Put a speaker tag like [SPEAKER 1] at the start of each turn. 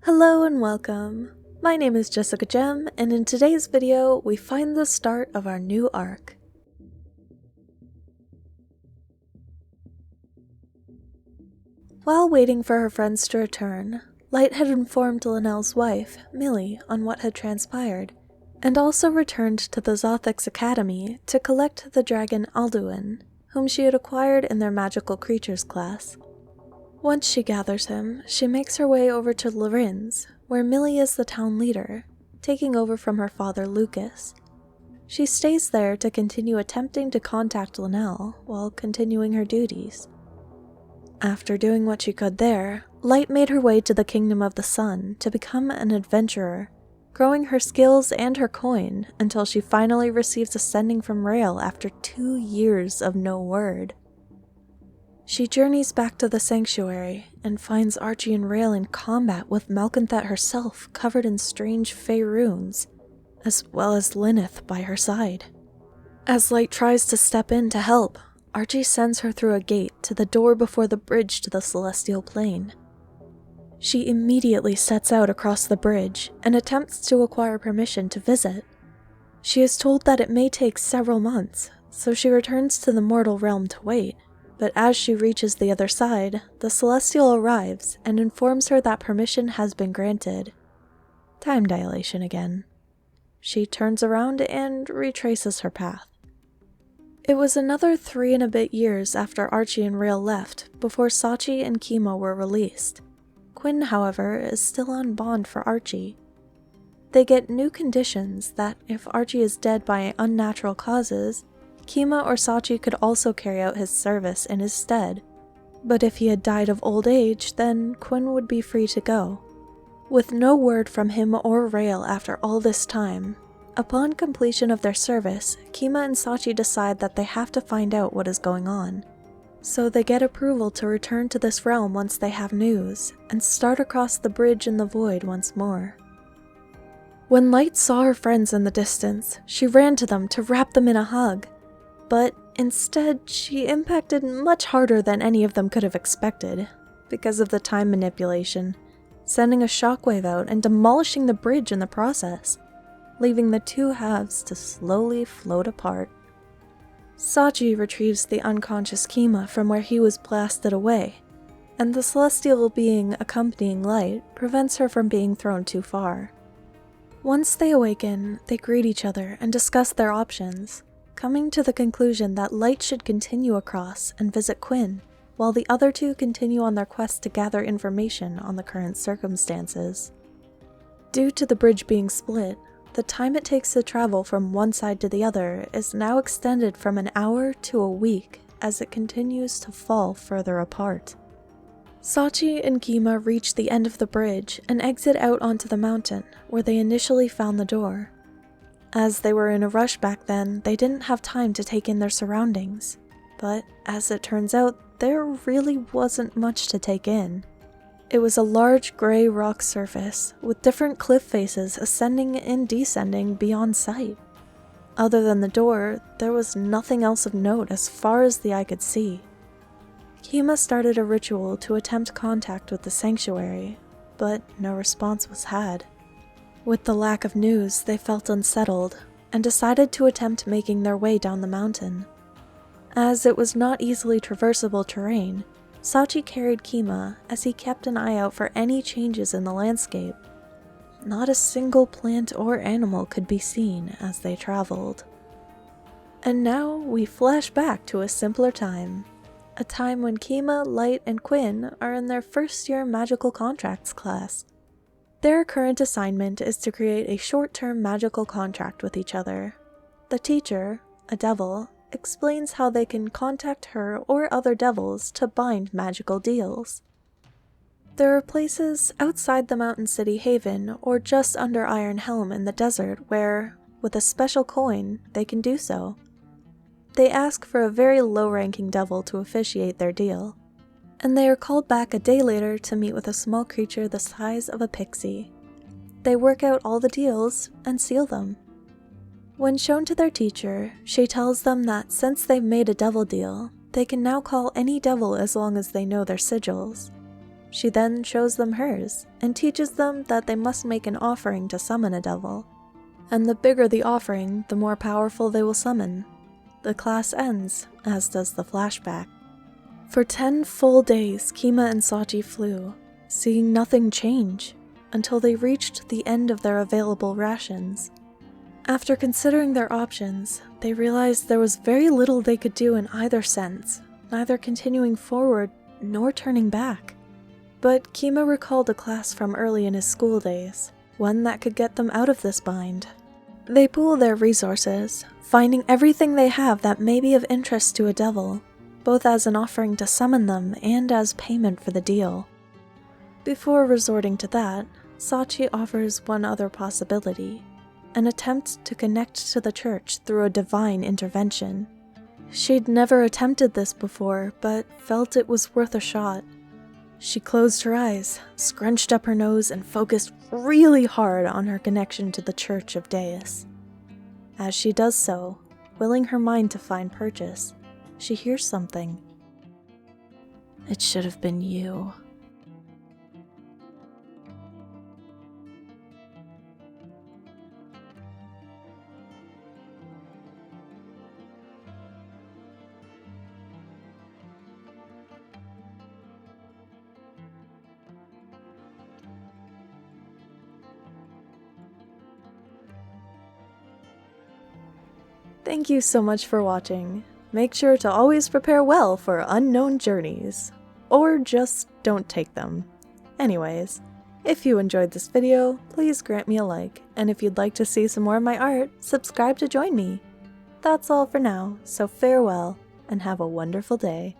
[SPEAKER 1] Hello and welcome. My name is Jessica Gem, and in today's video, we find the start of our new arc. While waiting for her friends to return, Light had informed Linnell's wife, Millie, on what had transpired, and also returned to the Zothix Academy to collect the dragon Alduin, whom she had acquired in their magical creatures class. Once she gathers him, she makes her way over to Lorenz, where Millie is the town leader, taking over from her father Lucas. She stays there to continue attempting to contact Linnell while continuing her duties. After doing what she could there, Light made her way to the Kingdom of the Sun to become an adventurer, growing her skills and her coin until she finally receives a sending from Rael after 2 years of no word. She journeys back to the sanctuary and finds Archie and Rael in combat with Malconthet herself covered in strange fey runes, as well as Lyneth by her side. As Light tries to step in to help, Archie sends her through a gate to the door before the bridge to the Celestial Plane. She immediately sets out across the bridge and attempts to acquire permission to visit. She is told that it may take several months, so she returns to the mortal realm to wait. But as she reaches the other side, the Celestial arrives and informs her that permission has been granted. Time dilation again. She turns around and retraces her path. It was another 3 and a bit years after Archie and Rael left before Sachi and Kima were released. Quinn, however, is still on bond for Archie. They get new conditions that if Archie is dead by unnatural causes, Kima or Sachi could also carry out his service in his stead, but if he had died of old age, then Quinn would be free to go. With no word from him or Rael after all this time, upon completion of their service, Kima and Sachi decide that they have to find out what is going on. So they get approval to return to this realm once they have news, and start across the bridge in the void once more. When Light saw her friends in the distance, she ran to them to wrap them in a hug. But instead, she impacted much harder than any of them could have expected, because of the time manipulation, sending a shockwave out and demolishing the bridge in the process, leaving the two halves to slowly float apart. Sachi retrieves the unconscious Kima from where he was blasted away, and the celestial being accompanying Light prevents her from being thrown too far. Once they awaken, they greet each other and discuss their options, coming to the conclusion that Light should continue across and visit Quinn, while the other two continue on their quest to gather information on the current circumstances. Due to the bridge being split, the time it takes to travel from one side to the other is now extended from an hour to a week as it continues to fall further apart. Sachi and Kima reach the end of the bridge and exit out onto the mountain, where they initially found the door. As they were in a rush back then, they didn't have time to take in their surroundings, but as it turns out, there really wasn't much to take in. It was a large gray rock surface, with different cliff faces ascending and descending beyond sight. Other than the door, there was nothing else of note as far as the eye could see. Kima started a ritual to attempt contact with the sanctuary, but no response was had. With the lack of news, they felt unsettled, and decided to attempt making their way down the mountain. As it was not easily traversable terrain, Sachi carried Kima as he kept an eye out for any changes in the landscape. Not a single plant or animal could be seen as they traveled. And now we flash back to a simpler time. A time when Kima, Light, and Quinn are in their first year magical contracts class. Their current assignment is to create a short-term magical contract with each other. The teacher, a devil, explains how they can contact her or other devils to bind magical deals. There are places outside the Mountain City Haven or just under Iron Helm in the desert where, with a special coin, they can do so. They ask for a very low-ranking devil to officiate their deal, and they are called back a day later to meet with a small creature the size of a pixie. They work out all the deals and seal them. When shown to their teacher, she tells them that since they've made a devil deal, they can now call any devil as long as they know their sigils. She then shows them hers, and teaches them that they must make an offering to summon a devil. And the bigger the offering, the more powerful they will summon. The class ends, as does the flashback. For 10 full days, Kima and Sachi flew, seeing nothing change, until they reached the end of their available rations. After considering their options, they realized there was very little they could do in either sense, neither continuing forward nor turning back. But Kima recalled a class from early in his school days, one that could get them out of this bind. They pool their resources, finding everything they have that may be of interest to a devil, both as an offering to summon them and as payment for the deal. Before resorting to that, Sachi offers one other possibility, an attempt to connect to the church through a divine intervention. She'd never attempted this before, but felt it was worth a shot. She closed her eyes, scrunched up her nose, and focused really hard on her connection to the Church of Deus. As she does so, willing her mind to find purchase, she hears something. "It should have been you." Thank you so much for watching. Make sure to always prepare well for unknown journeys. Or just don't take them. Anyways, if you enjoyed this video, please grant me a like, and if you'd like to see some more of my art, subscribe to join me. That's all for now, so farewell, and have a wonderful day.